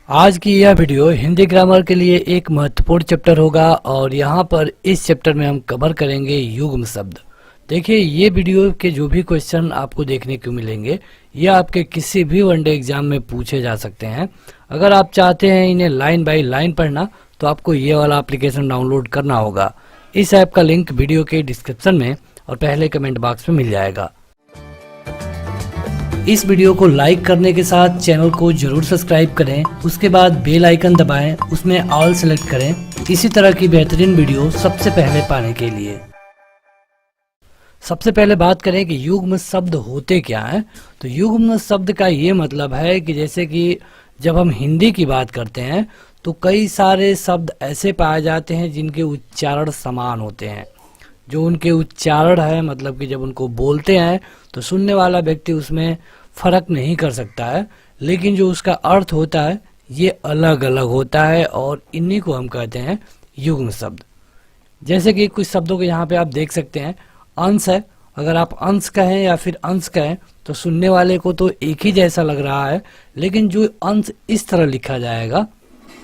आज की यह वीडियो हिंदी ग्रामर के लिए एक महत्वपूर्ण चैप्टर होगा और यहाँ पर इस चैप्टर में हम कवर करेंगे युग्म शब्द। देखिए, ये वीडियो के जो भी क्वेश्चन आपको देखने को मिलेंगे ये आपके किसी भी वनडे एग्जाम में पूछे जा सकते हैं। अगर आप चाहते हैं इन्हें लाइन बाय लाइन पढ़ना तो आपको ये वाला एप्लीकेशन डाउनलोड करना होगा। इस ऐप का लिंक वीडियो के डिस्क्रिप्शन में और पहले कमेंट बॉक्स में मिल जाएगा। इस वीडियो को लाइक करने के साथ चैनल को जरूर सब्सक्राइब करें, उसके बाद बेल आइकन दबाएं, उसमें ऑल सेलेक्ट करें इसी तरह की बेहतरीन वीडियो सबसे पहले पाने के लिए। सबसे पहले बात करें कि युग्म शब्द होते क्या हैं। तो युग्म शब्द का ये मतलब है कि जैसे कि जब हम हिंदी की बात करते हैं तो कई सारे शब्द ऐसे पाए जाते हैं जिनके उच्चारण समान होते हैं। जो उनके उच्चारण है मतलब कि जब उनको बोलते हैं तो सुनने वाला व्यक्ति उसमें फर्क नहीं कर सकता है, लेकिन जो उसका अर्थ होता है ये अलग अलग होता है और इन्हीं को हम कहते हैं युग्म शब्द। जैसे कि कुछ शब्दों के यहाँ पे आप देख सकते हैं, अंश है। अगर आप अंश कहें या फिर अंश कहें तो सुनने वाले को तो एक ही जैसा लग रहा है, लेकिन जो अंश इस तरह लिखा जाएगा,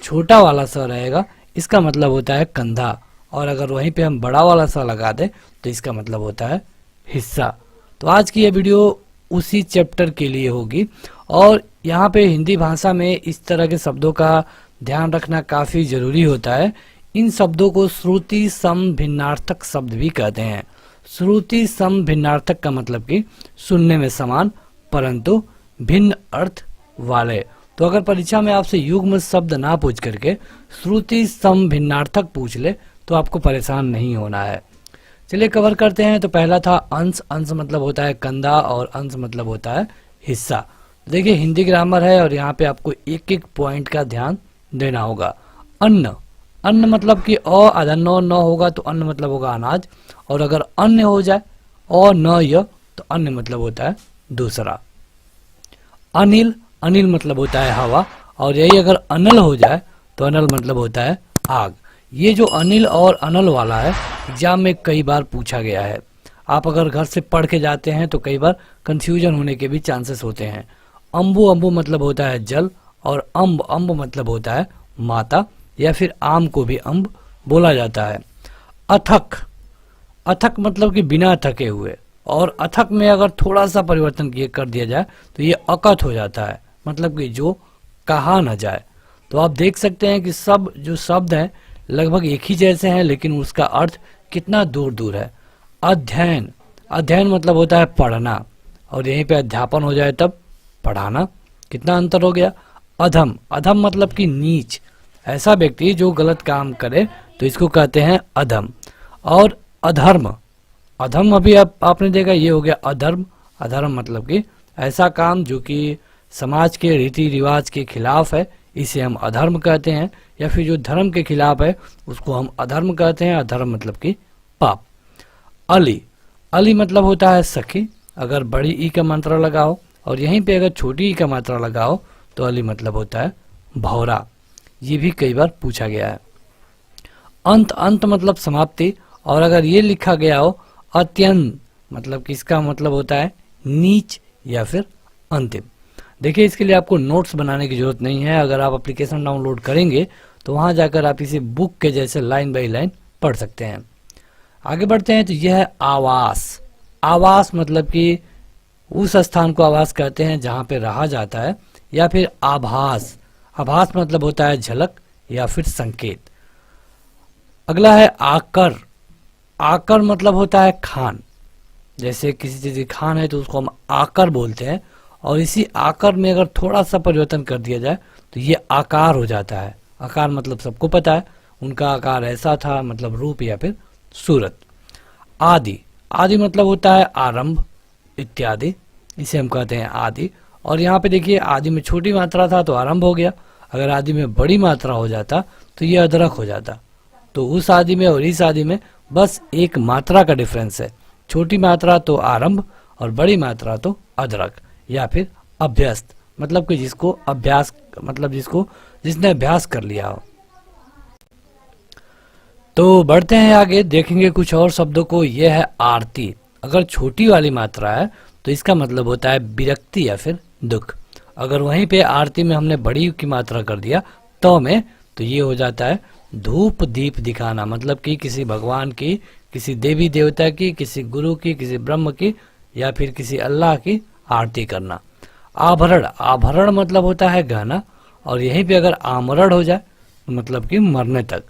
छोटा वाला सा रहेगा, इसका मतलब होता है कंधा। और अगर वहीं पे हम बड़ा वाला सा लगा दें तो इसका मतलब होता है हिस्सा। तो आज की ये वीडियो उसी चैप्टर के लिए होगी और यहाँ पे हिंदी भाषा में इस तरह के शब्दों का ध्यान रखना काफ़ी ज़रूरी होता है। इन शब्दों को श्रुति सम भिन्नार्थक शब्द भी कहते हैं। श्रुति सम भिन्नार्थक का मतलब कि सुनने में समान परंतु भिन्न अर्थ वाले। तो अगर परीक्षा में आपसे युग्म शब्द ना पूछ करके श्रुति सम भिन्नार्थक पूछ ले तो आपको परेशान नहीं होना है। चलिए कवर करते हैं। तो पहला था अंश। अंश मतलब होता है कंधा और अंश मतलब होता है हिस्सा। देखिए, हिंदी ग्रामर है और यहाँ पे आपको एक एक पॉइंट का ध्यान देना होगा। अन्न, अन्न मतलब कि अ आधा न होगा तो अन्न मतलब होगा अनाज, और अगर अन्य हो जाए अ न य तो अन्य मतलब होता है दूसरा। अनिल, अनिल मतलब होता है हवा, और यही अगर अनल हो जाए तो अनल मतलब होता है आग। ये जो अनिल और अनल वाला है एग्जाम में कई बार पूछा गया है। आप अगर घर से पढ़ के जाते हैं तो कई बार कंफ्यूजन होने के भी चांसेस होते हैं। अम्बु, अम्बु मतलब होता है जल, और अम्ब, अम्ब मतलब होता है माता, या फिर आम को भी अम्ब बोला जाता है। अथक, अथक मतलब कि बिना थके हुए, और अथक में अगर थोड़ा सा परिवर्तन कर दिया जाए तो ये अकथ हो जाता है, मतलब कि जो कहा न जाए। तो आप देख सकते हैं कि सब जो शब्द हैं लगभग एक ही जैसे हैं, लेकिन उसका अर्थ कितना दूर दूर है। अध्ययन, अध्ययन मतलब होता है पढ़ना, और यहीं पे अध्यापन हो जाए तब पढ़ाना। कितना अंतर हो गया। अधम, अधम मतलब कि नीच, ऐसा व्यक्ति जो गलत काम करे तो इसको कहते हैं अधम। और अधर्म, अधम अभी आपने देखा ये हो गया अधर्म। अधर्म मतलब कि ऐसा काम जो कि समाज के रीति रिवाज के खिलाफ है, इसे हम अधर्म कहते हैं। या फिर जो धर्म के खिलाफ है उसको हम अधर्म कहते हैं। अधर्म मतलब कि पाप। अली, अली मतलब होता है सखी, अगर बड़ी ई का मात्रा लगाओ, और यहीं पे अगर छोटी ई का मात्रा लगाओ तो अली मतलब होता है भौरा। ये भी कई बार पूछा गया है। अंत, अंत मतलब समाप्ति, और अगर ये लिखा गया हो अत्यंत मतलब कि इसका मतलब होता है नीच या फिर अंतिम। देखिए, इसके लिए आपको नोट्स बनाने की जरूरत नहीं है। अगर आप एप्लीकेशन डाउनलोड करेंगे तो वहां जाकर आप इसे बुक के जैसे लाइन बाय लाइन पढ़ सकते हैं। आगे बढ़ते हैं। तो यह है आवास। आवास मतलब कि उस स्थान को आवास कहते हैं जहां पे रहा जाता है। या फिर आभास, आभास मतलब होता है झलक या फिर संकेत। अगला है आकर। आकर मतलब होता है खान, जैसे किसी चीज की खान है तो उसको हम आकर बोलते हैं, और इसी आकर में अगर थोड़ा सा परिवर्तन कर दिया जाए तो ये आकार हो जाता है। आकार मतलब सबको पता है, उनका आकार ऐसा था, मतलब रूप या फिर सूरत। आदि, आदि मतलब होता है आरंभ इत्यादि, इसे हम कहते हैं आदि। और यहाँ पे देखिए, आदि में छोटी मात्रा था तो आरंभ हो गया, अगर आदि में बड़ी मात्रा हो जाता तो ये अदरक हो जाता। तो उस आदि में और इस आदि में बस एक मात्रा का डिफरेंस है। छोटी मात्रा तो आरंभ और बड़ी मात्रा तो अदरक या फिर अभ्यस्त, मतलब कि जिसको अभ्यास, मतलब जिसने अभ्यास कर लिया हो। तो बढ़ते हैं आगे, देखेंगे कुछ और शब्दों को। यह है आरती। अगर छोटी वाली मात्रा है तो इसका मतलब होता है विरक्ति या फिर दुख। अगर वहीं पे आरती में हमने बड़ी की मात्रा कर दिया तो में, तो ये हो जाता है धूप दीप दिखाना, मतलब कि किसी भगवान की, किसी देवी देवता की, किसी गुरु की, किसी ब्रह्म की या फिर किसी अल्लाह की आरती करना। आभरण, आभरण मतलब होता है गहना, और यहीं पे अगर आमरण हो जाए मतलब कि मरने तक।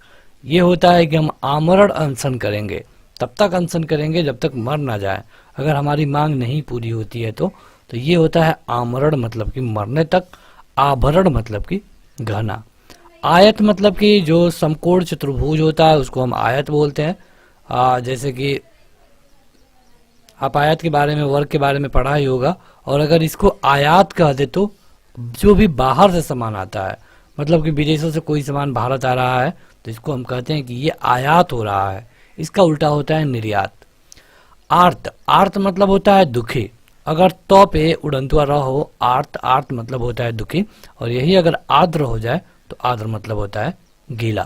ये होता है कि हम आमरण अनशन करेंगे, तब तक अनशन करेंगे जब तक मर ना जाए, अगर हमारी मांग नहीं पूरी होती है तो ये होता है आमरण मतलब कि मरने तक। आभरण मतलब कि गहना। आयत मतलब कि जो समकोण चतुर्भुज होता है उसको हम आयत बोलते हैं। जैसे कि आप आयत के बारे में, वर्ग के बारे में पढ़ा ही होगा। और अगर इसको आयात कह दे तो जो भी बाहर से सामान आता है, मतलब कि विदेशों से कोई सामान भारत आ रहा है तो इसको हम कहते हैं कि ये आयात हो रहा है। इसका उल्टा होता है निर्यात। आर्त, आर्त मतलब होता है दुखी। अगर तो पे उड़ंतुआ र हो, आर्त, आर्त मतलब होता है दुखी। और यही अगर आर्द्र हो जाए तो आर्द्र मतलब होता है गीला।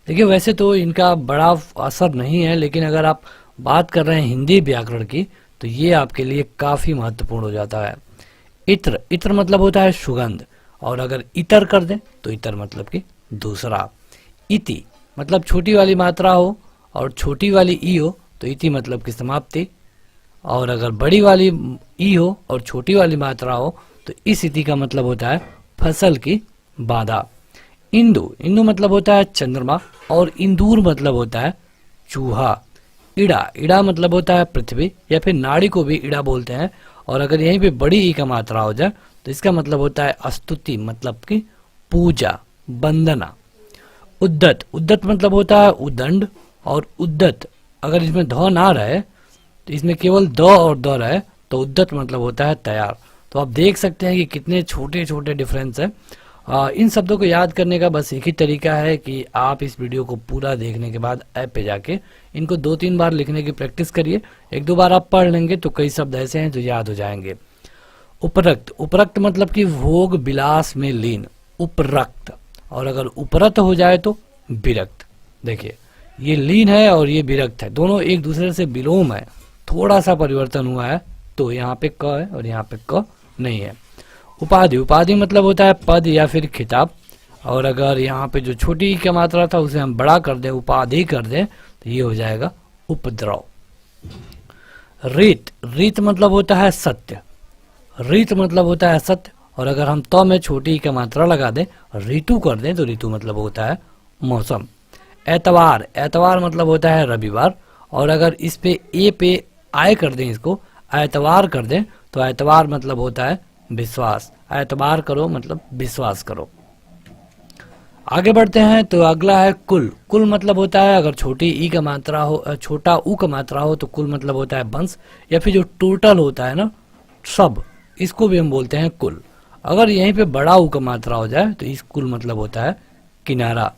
देखिए वैसे तो इनका बड़ा असर नहीं है, लेकिन अगर आप बात कर रहे हैं हिंदी व्याकरण की तो ये आपके लिए काफी महत्वपूर्ण हो जाता है। इत्र, इत्र मतलब होता है सुगंध, और अगर इतर कर दें तो इतर मतलब कि दूसरा। इति मतलब छोटी वाली मात्रा हो और छोटी वाली ई हो तो इति मतलब की समाप्ति, और अगर बड़ी वाली ई हो और छोटी वाली मात्रा हो तो इस इति का मतलब होता है फसल की बाधा। इंदु, इंदु मतलब होता है चंद्रमा, और इंदूर मतलब होता है चूहा। इड़ा, इड़ा मतलब होता है पृथ्वी या फिर नाड़ी को भी इड़ा बोलते हैं, और अगर यहीं पे बड़ी ई का मात्रा हो जाए तो इसका मतलब होता है स्तुति, मतलब कि पूजा, वंदना। उद्दत, उद्दत मतलब होता है उदंड, और उद्दत अगर इसमें ध ना रहे तो इसमें केवल द और द रहे तो उद्दत मतलब होता है तैयार। तो आप देख सकते हैं कि कितने छोटे छोटे डिफरेंस है। इन शब्दों को याद करने का बस एक ही तरीका है कि आप इस वीडियो को पूरा देखने के बाद ऐप पे जाके इनको 2-3 बार लिखने की प्रैक्टिस करिए। 1-2 बार आप पढ़ लेंगे तो कई शब्द ऐसे हैं जो याद हो जाएंगे। उपरक्त, उपरक्त मतलब कि भोग विलास में लीन, उपरक्त। और अगर उपरत हो जाए तो विरक्त। देखिए ये लीन है और ये विरक्त है, दोनों एक दूसरे से विलोम है, थोड़ा सा परिवर्तन हुआ है, तो यहाँ पे क है और यहाँ पे क नहीं है। उपाधि, उपाधि मतलब होता है पद या फिर खिताब, और अगर यहाँ पे जो छोटी का मात्रा था उसे हम बड़ा कर दें, उपाधि कर दें, तो ये हो जाएगा उपद्रव। रीत, रीत मतलब होता है सत्य, रीत मतलब होता है सत्य, और अगर हम तो में छोटी का मात्रा लगा दें ऋतु कर दें तो ऋतु मतलब होता है मौसम। एतवार, एतवार मतलब होता है रविवार, और अगर इस पे ए पे आय कर दें, इसको एतवार कर दें तो एतवार मतलब होता है विश्वास। एतबार करो मतलब विश्वास करो। आगे बढ़ते हैं तो अगला है कुल। कुल मतलब होता है अगर छोटी ई का मात्रा हो, छोटा ऊ का मात्रा हो तो कुल मतलब होता है वंश, या फिर जो टोटल होता है ना सब, इसको भी हम बोलते हैं कुल। अगर यहीं पे बड़ा ऊ का मात्रा हो जाए तो इस कुल मतलब होता है किनारा।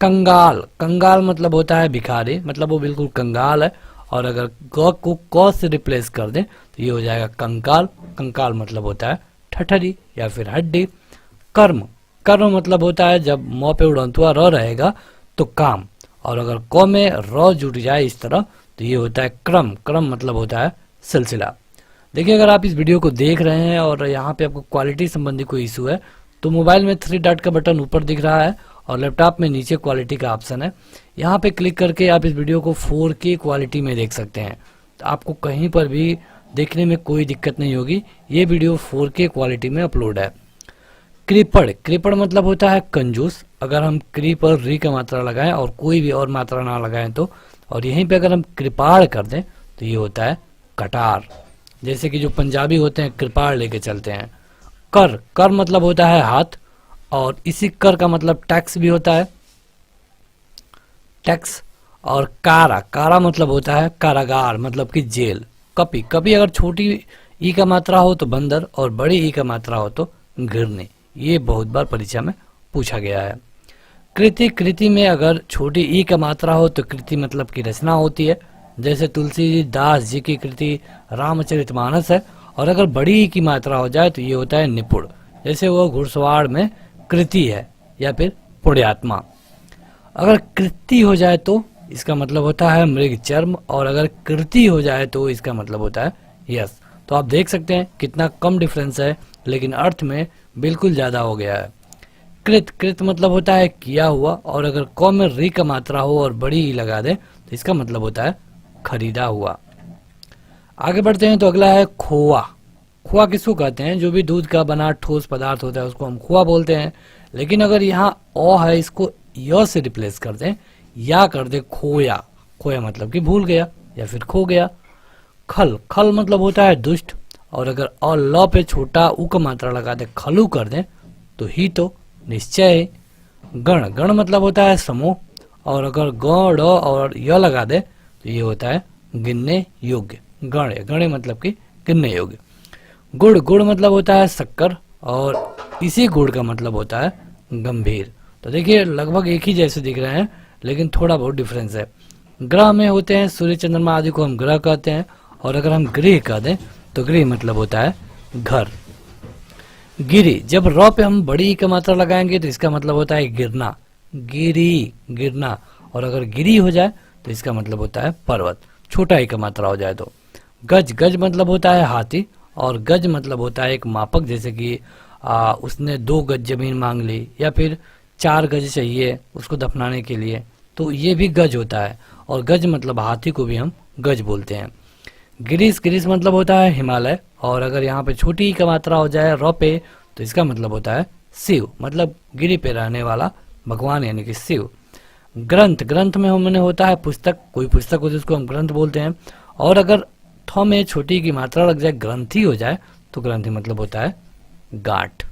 कंगाल, कंगाल मतलब होता है भिखारी, मतलब वो बिल्कुल कंगाल है, और अगर ग को क से रिप्लेस कर दें तो ये हो जाएगा कंकाल। कंकाल मतलब होता है ठठरी या फिर हड्डी। कर्म, कर्म मतलब होता है जब मौ पे उड़ंतुआ र रहेगा तो काम, और अगर क में र जुट जाए इस तरह तो ये होता है क्रम। क्रम मतलब होता है सिलसिला। देखिए अगर आप इस वीडियो को देख रहे हैं और यहाँ पे आपको क्वालिटी संबंधी कोई इशू है तो मोबाइल में 3 डॉट का बटन ऊपर दिख रहा है और लैपटॉप में नीचे क्वालिटी का ऑप्शन है, यहाँ पे क्लिक करके आप इस वीडियो को 4K क्वालिटी में देख सकते हैं। तो आपको कहीं पर भी देखने में कोई दिक्कत नहीं होगी, ये वीडियो 4K क्वालिटी में अपलोड है। कृपण, कृपण मतलब होता है कंजूस, अगर हम कृ पर री का मात्रा लगाएं और कोई भी और मात्रा ना लगाएं तो, और यहीं पे अगर हम कृपाण कर दें तो ये होता है कटार, जैसे कि जो पंजाबी होते हैं कृपाण लेके चलते हैं। कर, कर मतलब होता है हाथ, और इसी कर का मतलब टैक्स भी होता है, टैक्स। और कारा, कारा मतलब होता है कारागार, मतलब कि जेल। कपि, कपि अगर छोटी ई का मात्रा हो तो बंदर और बड़ी ई का मात्रा हो तो घिरनी, ये बहुत बार परीक्षा में पूछा गया है। कृति, कृति में अगर छोटी ई का मात्रा हो तो कृति मतलब की रचना होती है, जैसे तुलसीदास जी की कृति रामचरितमानस है, और अगर बड़ी ई की मात्रा हो जाए तो ये होता है निपुण, जैसे वो घुड़सवार में कृति है या फिर पुण्यात्मा। अगर कृति हो जाए तो इसका मतलब होता है मृग चर्म, और अगर कृति हो जाए तो इसका मतलब होता है यश। तो आप देख सकते हैं कितना कम डिफरेंस है, लेकिन अर्थ में बिल्कुल ज़्यादा हो गया है। कृत, कृत मतलब होता है किया हुआ, और अगर क में री का मात्रा हो और बड़ी ई लगा दे तो इसका मतलब होता है खरीदा हुआ। आगे बढ़ते हैं तो अगला है खोआ। खोआ किसको कहते हैं? जो भी दूध का बना ठोस पदार्थ होता है उसको हम खोआ बोलते हैं। लेकिन अगर यहाँ ओ है, इसको य से रिप्लेस कर दें या कर दे खोया। खोया मतलब कि भूल गया या फिर खो गया। खल, खल मतलब होता है दुष्ट, और अगर अ ल पे छोटा उ का मात्रा लगा दे खलू कर दें तो ही तो निश्चय। गण, गण मतलब होता है समूह, और अगर ग ड और य लगा दे तो ये होता है गिनने योग्य। गण, गण मतलब कि गिनने योग्य। गुड़, गुड़ मतलब होता है शक्कर, और इसी गुड़ का मतलब होता है गंभीर। तो देखिए लगभग एक ही जैसे दिख रहे हैं, लेकिन थोड़ा बहुत डिफरेंस है। ग्रह में होते हैं सूर्य चंद्रमा आदि को हम ग्रह कहते हैं, और अगर हम गृह कह दें तो गृह मतलब होता है घर। गिरी, जब र पे हम बड़ी ई का मात्रा लगाएंगे तो इसका मतलब होता है गिरना। गिरी, गिरना, और अगर गिरी हो जाए तो इसका मतलब होता है पर्वत, छोटा ई का मात्रा हो जाए तो। गज, गज मतलब होता है हाथी, और गज मतलब होता है एक मापक, जैसे कि उसने 2 गज जमीन मांग ली या फिर 4 गज चाहिए उसको दफनाने के लिए, तो ये भी गज होता है। और गज मतलब हाथी को भी हम गज बोलते हैं। गिरीश, गिरीश मतलब होता है हिमालय, और अगर यहाँ पे छोटी का मात्रा हो जाए र पे तो इसका मतलब होता है शिव, मतलब गिरी पे रहने वाला भगवान यानी कि शिव। ग्रंथ, ग्रंथ में हमने होता है पुस्तक, कोई पुस्तक हो जिसको हम ग्रंथ बोलते हैं, और अगर थ में छोटी की मात्रा लग जाए ग्रंथी हो जाए तो ग्रंथी मतलब होता है गांठ।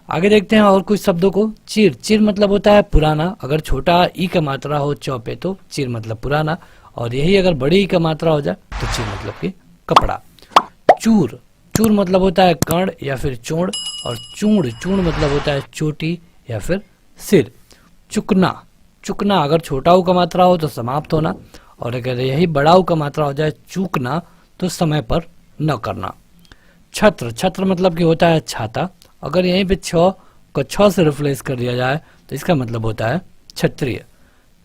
आगे देखते हैं और कुछ शब्दों को। चिर, चिर मतलब होता है पुराना, अगर छोटा ई का मात्रा हो चौ पे तो चिर मतलब पुराना, और यही अगर बड़ी ई का मात्रा हो जाए तो चिर मतलब कि कपड़ा। चूर, चूर मतलब होता है कर्ण या फिर चोड़, और चूड़, चूड़ मतलब होता है चोटी या फिर सिर। चुकना, चुकना अगर छोटा ऊ का मात्रा हो तो समाप्त होना, और अगर यही बड़ा ऊ का मात्रा हो जाए चूकना तो समय पर न करना। छत्र, छत्र मतलब कि होता है छाता, अगर यहीं पे छ को छ से रिप्लेस कर दिया जाए तो इसका मतलब होता है क्षत्रिय।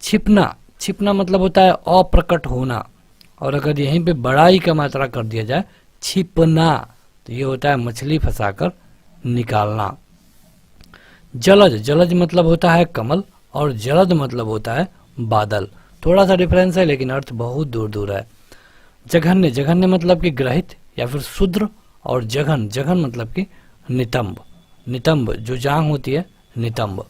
छिपना, छिपना मतलब होता है अप्रकट होना, और अगर यहीं पे बड़ा ई का मात्रा कर दिया जाए छिपना तो ये होता है मछली फंसाकर निकालना। जलज, जलज मतलब होता है कमल, और जलद मतलब होता है बादल। थोड़ा सा डिफरेंस है लेकिन अर्थ बहुत दूर दूर है। जघन्य, जघन्य मतलब कि ग्रहित या फिर शूद्र, और जघन, जघन मतलब कि नितंब, नितंब जो जांग होती है नितंब।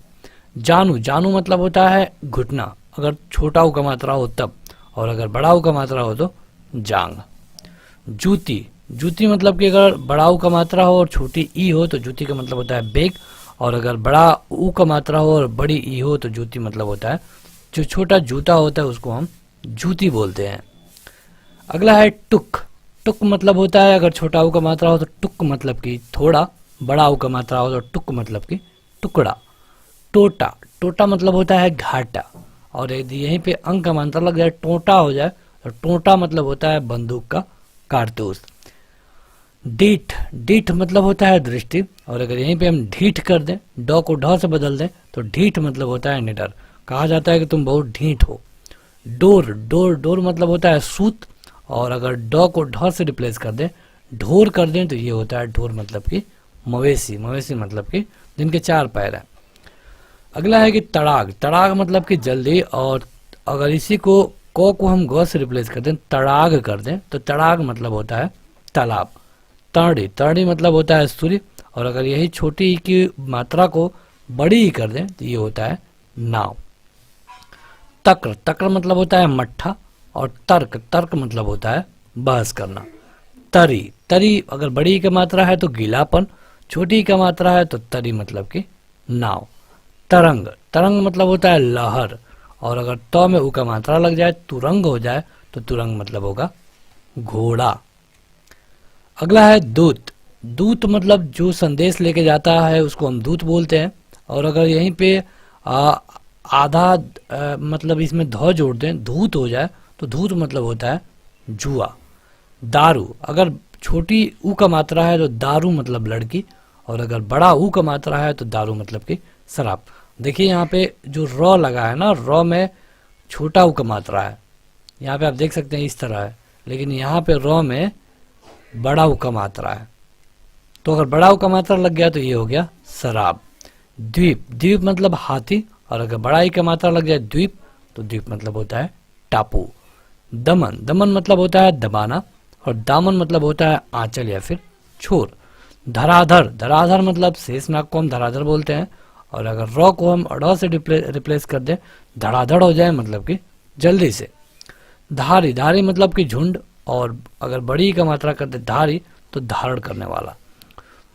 जानू, जानू मतलब होता है घुटना, अगर छोटा ऊ का मात्रा हो तब, और अगर बड़ा ऊ का मात्रा हो तो जांग। जूती, जूती मतलब कि अगर बड़ा ऊ का मात्रा हो और छोटी ई हो तो जूती का मतलब होता है बेग, और अगर बड़ा ऊ का मात्रा हो और बड़ी ई हो तो जूती मतलब होता है जो छोटा जूता होता है उसको हम जूती बोलते हैं। अगला है टुक, टुक मतलब होता है अगर छोटा ऊ का मात्रा हो तो टुक मतलब कि थोड़ा, बड़ा ऊ का मात्रा हो तो टुक मतलब कि टुकड़ा। टोटा, टोटा मतलब होता है घाटा, और यदि यहीं पे अंक का मात्रा लग जाए टोटा हो जाए तो टोटा मतलब होता है बंदूक का कारतूस। डीठ, डीठ मतलब होता है दृष्टि, और अगर यहीं पे हम ढीठ कर दें, ड को ढ से बदल दें तो ढीठ मतलब होता है निडर, कहा जाता है कि तुम बहुत ढीठ हो। डोर, डोर, डोर मतलब होता है सूत, और अगर ड को ढ से रिप्लेस कर दें ढोर कर दें तो ये होता है ढोर मतलब कि मवेशी, मवेशी मतलब कि जिनके 4 पैर है। अगला है कि तड़ाग, तड़ाग मतलब कि जल्दी, और अगर इसी को को हम ग से रिप्लेस कर दें तड़ाग कर दें तो तड़ाग मतलब होता है तालाब। तरणी, तरणी मतलब होता है सूर्य, और अगर यही छोटी ई की मात्रा को बड़ी ई कर दें तो ये होता है नाव। तक्र, तक्र मतलब होता है मट्ठा, और तर्क, तर्क मतलब होता है बहस करना। तरी, तरी अगर बड़ी ई का मात्रा है तो गीलापन, छोटी ई का मात्रा है तो तरी मतलब कि नाव। तरंग, तरंग मतलब होता है लहर, और अगर त में उ का मात्रा लग जाए तुरंग हो जाए तो तुरंग मतलब होगा घोड़ा। अगला है दूत, दूत मतलब जो संदेश लेके जाता है उसको हम दूत बोलते हैं, और अगर यहीं पे आधा मतलब इसमें ध जोड़ दें धूत हो जाए तो धूत मतलब होता है जुआ। दारू, अगर छोटी ऊ का मात्रा है तो दारू मतलब लड़की, और अगर बड़ा ऊ का मात्रा है तो दारू मतलब कि शराब। देखिए यहाँ पे जो र लगा है ना, र में छोटा ऊ का मात्रा है, यहाँ पे आप देख सकते हैं इस तरह है, लेकिन यहाँ पे र में बड़ा ऊ का मात्रा है, तो अगर बड़ा ऊ का मात्रा लग गया तो ये हो गया शराब। द्वीप, द्वीप मतलब हाथी, और अगर बड़ा ई का मात्रा लग जाए द्वीप तो द्वीप मतलब होता है टापू। दमन, दमन मतलब होता है दबाना, और दामन मतलब होता है आंचल या फिर छोर। धराधर, धराधर मतलब शेषनाग को हम धराधर बोलते हैं, और अगर रॉ को हम ड़ से रिप्लेस कर दें, धड़ाधड़ हो जाए मतलब कि जल्दी से। धारी, धारी मतलब कि झुंड, और अगर बड़ी का मात्रा कर दे धारी तो धारण करने वाला।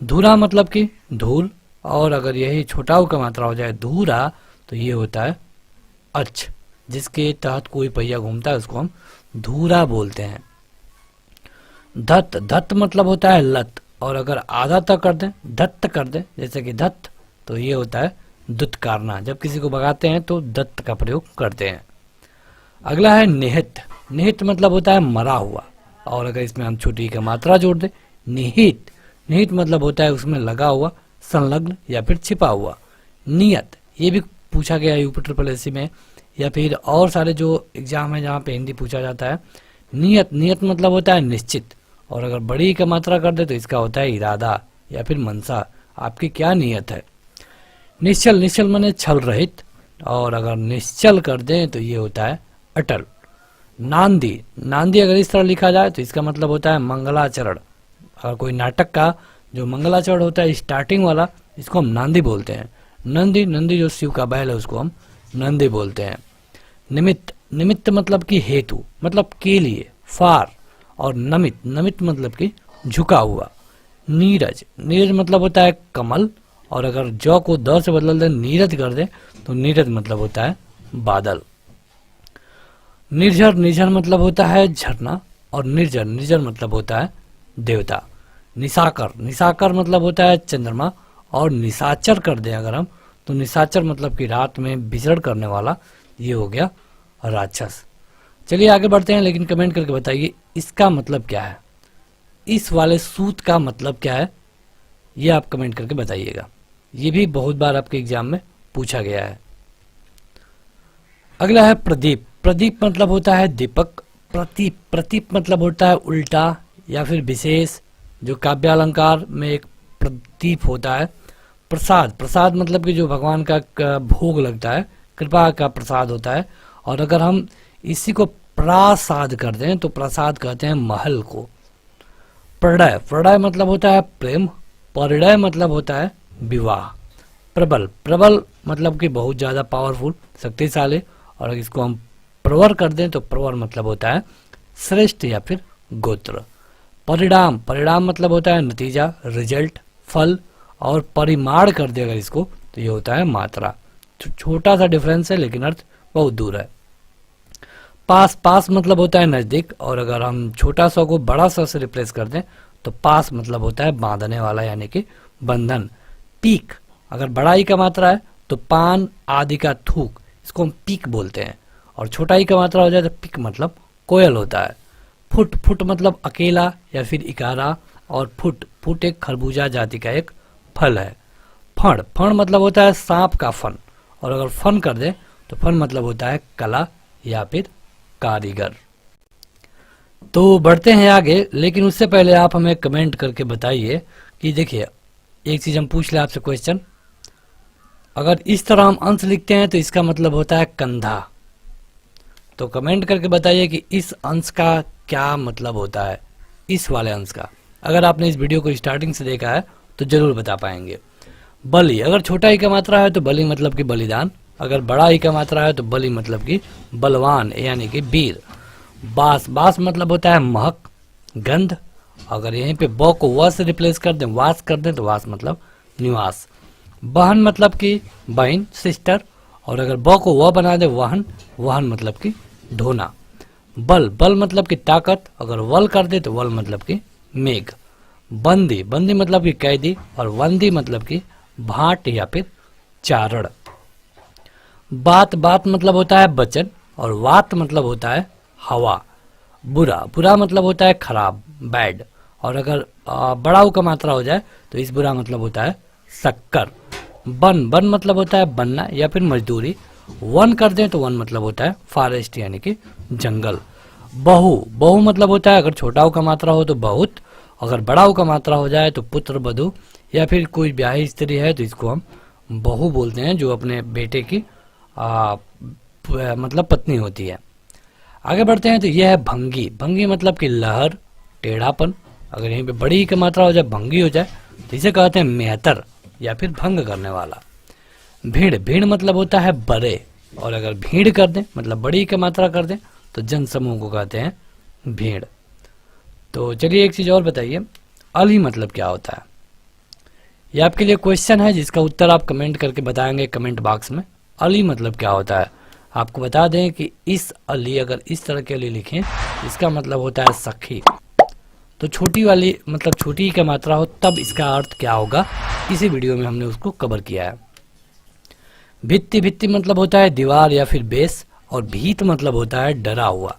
धूरा मतलब कि धूल, और अगर यही छोटा ऊ का मात्रा हो जाए धूरा तो ये होता है अक्ष, जिसके तहत कोई पहिया घूमता है उसको हम धूरा बोलते हैं। धत्त, धत्त मतलब होता है लत, और अगर आधा तक कर दें धत्त कर दें जैसे कि धत्त तो ये होता है दुत्कारना, जब किसी को भगाते हैं तो दत्त का प्रयोग करते हैं। अगला है निहित, निहित मतलब होता है मरा हुआ, और अगर इसमें हम छोटी का मात्रा जोड़ दें निहित, निहित मतलब होता है उसमें लगा हुआ, संलग्न या फिर छिपा हुआ। नियत, ये भी पूछा गया यूपी ट्रिपल एससी में या फिर और सारे जो एग्जाम है जहाँ पे हिंदी पूछा जाता है। नियत, नियत मतलब होता है निश्चित, और अगर बड़ी का मात्रा कर दे तो इसका होता है इरादा या फिर मनसा, आपकी क्या नियत है। निश्चल, निश्चल माने छल रहित, और अगर निश्चल कर दें तो ये होता है अटल। नांदी, नांदी अगर इस तरह लिखा जाए तो इसका मतलब होता है मंगलाचरण। अगर कोई नाटक का जो मंगलाचरण होता है स्टार्टिंग वाला, इसको हम नांदी बोलते हैं। नंदी, नंदी जो शिव का बैल है उसको हम नंदी बोलते हैं। निमित्त, निमित्त मतलब कि हेतु, मतलब के लिए, फार, और नमित, नमित मतलब कि झुका हुआ। नीरज, नीरज मतलब होता है कमल, और अगर जौ को द से बदल दे नीरज कर दे तो नीरज मतलब होता है बादल। निर्झर, निर्झर मतलब होता है झरना, और निर्जर, निर्जर मतलब होता है देवता। निशाकर, निशाकर मतलब होता है चंद्रमा, और निशाचर कर दें अगर हम तो निशाचर मतलब कि रात में विचरण करने वाला, ये हो गया राक्षस। चलिए आगे बढ़ते हैं, लेकिन कमेंट करके बताइए इसका मतलब क्या है, इस वाले सूत का मतलब क्या है, ये आप कमेंट करके बताइएगा। ये भी बहुत बार आपके एग्जाम में पूछा गया है। अगला है प्रदीप, प्रदीप मतलब होता है दीपक। प्रतीप, प्रतीप मतलब होता है उल्टा या फिर विशेष, जो काव्य अलंकार में एक प्रतीप होता है। प्रसाद, प्रसाद मतलब कि जो भगवान का भोग लगता है, कृपा का प्रसाद होता है, और अगर हम इसी को प्रासाद कर दें तो प्रसाद कहते हैं महल को। प्रणय, प्रणय मतलब होता है प्रेम, परिणय मतलब होता है विवाह। प्रबल, प्रबल मतलब कि बहुत ज्यादा पावरफुल, शक्तिशाली, और अगर इसको हम प्रवर कर दें तो प्रवर मतलब होता है श्रेष्ठ या फिर गोत्र। परिणाम, परिणाम मतलब होता है नतीजा, रिजल्ट, फल, और परिमाण कर दे अगर इसको तो ये होता है मात्रा। छोटा सा डिफरेंस है लेकिन अर्थ बहुत दूर है। पास, पास मतलब होता है नजदीक, और अगर हम छोटा सा को बड़ा सा से रिप्लेस कर दें तो पास मतलब होता है बांधने वाला यानी कि बंधन। पीक, अगर बड़ा ई का मात्रा है तो पान आदि का थूक, इसको हम पीक बोलते हैं, और छोटा ई का मात्रा हो जाए तो पिक मतलब कोयल होता है। फुट, फुट मतलब अकेला या फिर इकारा, और फुट, फुट एक खरबूजा जाति का एक फल है। फण, फण मतलब होता है सांप का फन, और अगर फन कर दे तो फन मतलब होता है कला या फिर कारीगर। तो बढ़ते हैं आगे, लेकिन उससे पहले आप हमें कमेंट करके बताइए कि देखिए एक चीज हम पूछ ले आपसे क्वेश्चन, अगर इस तरह हम अंश लिखते हैं तो इसका मतलब होता है कंधा। तो कमेंट करके बताइए कि इस अंश का क्या मतलब होता है, इस वाले अंश का। अगर आपने इस वीडियो को स्टार्टिंग से देखा है तो जरूर बता पाएंगे। बलि, अगर छोटा ई का मात्रा है तो बलि मतलब कि बलिदान, अगर बड़ा ई का मात्रा है तो बलि मतलब कि बलवान यानी कि वीर। बास, बास मतलब होता है महक, गंध, अगर यहीं पे ब को व से रिप्लेस कर दें वास कर दें तो वास मतलब निवास। बहन मतलब कि बहन, सिस्टर, और अगर ब को व बना दे वाहन, वाहन मतलब कि ढोना। बल, बल मतलब कि ताकत, अगर वल कर दे तो वल मतलब कि मेघ। बंदी, बंदी मतलब कि कैदी, और वंदी मतलब कि भाट या फिर चारण। बात, बात मतलब होता है वचन, और वात मतलब होता है हवा। बुरा, बुरा मतलब होता है खराब, बैड, और अगर बड़ा का मात्रा हो जाए तो इस बुरा मतलब होता है शक्कर। बन, बन मतलब होता है बनना या फिर मजदूरी, वन कर दें तो वन मतलब होता है फॉरेस्ट यानी कि जंगल। बहु, बहु मतलब होता है अगर छोटा का मात्रा हो तो बहुत, अगर बड़ा ऊ का मात्रा हो जाए तो पुत्र वधू, या फिर कोई ब्याही स्त्री है तो इसको हम बहू बोलते हैं, जो अपने बेटे की मतलब पत्नी होती है। आगे बढ़ते हैं तो यह है भंगी। भंगी मतलब कि लहर, टेढ़ापन। अगर यहीं पे बड़ी की मात्रा हो जाए, भंगी हो जाए, तो इसे कहते हैं मेहतर या फिर भंग करने वाला। भीड़, भीड़ मतलब होता है बड़े, और अगर भीड़ कर दें मतलब बड़ी की मात्रा कर दें तो जन समूह को कहते हैं भीड़। तो चलिए एक चीज और बताइए, अली मतलब क्या होता है? ये आपके लिए क्वेश्चन है जिसका उत्तर आप कमेंट करके बताएंगे कमेंट बॉक्स में। अली मतलब क्या होता है? आपको बता दें कि इस अली, अगर इस तरह के अली लिखें, इसका मतलब होता है सखी। तो छोटी वाली मतलब छोटी की मात्रा हो तब इसका अर्थ क्या होगा, इसी वीडियो में हमने उसको कवर किया है। भित्ति, भित्ति मतलब होता है दीवार या फिर बेस, और भीत मतलब होता है डरा हुआ।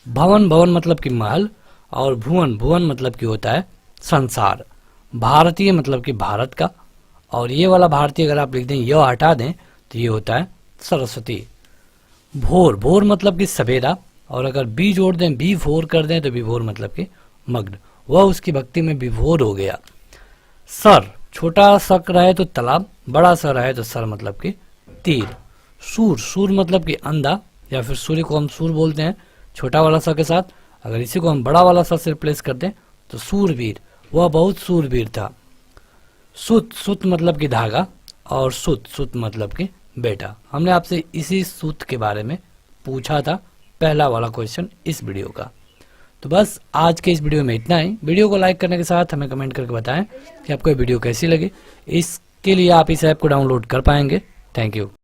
भवन, भवन मतलब कि महल, और भुवन, भुवन मतलब कि होता है संसार। भारतीय मतलब कि भारत का, और ये वाला भारतीय अगर आप लिख दें, यह हटा दें तो ये होता है सरस्वती। भोर, भोर मतलब कि सवेरा, और अगर बी जोड़ दें, बी भोर कर दें तो विभोर मतलब कि मग्न, वह उसकी भक्ति में विभोर हो गया। सर, छोटा सक रहे तो तालाब, बड़ा सर रहे तो सर मतलब कि तीर। सूर, सूर मतलब कि अंधा, या फिर सूर्य को हम सूर बोलते हैं छोटा वाला स के साथ। अगर इसी को हम बड़ा वाला स से रिप्लेस कर दें तो सूरवीर, वह बहुत सूरवीर था। सुत, सुत मतलब कि धागा, और सुत, सुत मतलब कि बेटा। हमने आपसे इसी सूत के बारे में पूछा था, पहला वाला क्वेश्चन इस वीडियो का। तो बस आज के इस वीडियो में इतना ही। वीडियो को लाइक करने के साथ हमें कमेंट करके बताएं कि आपको ये वीडियो कैसी लगी। इसके लिए आप इस ऐप को डाउनलोड कर पाएंगे। Thank you.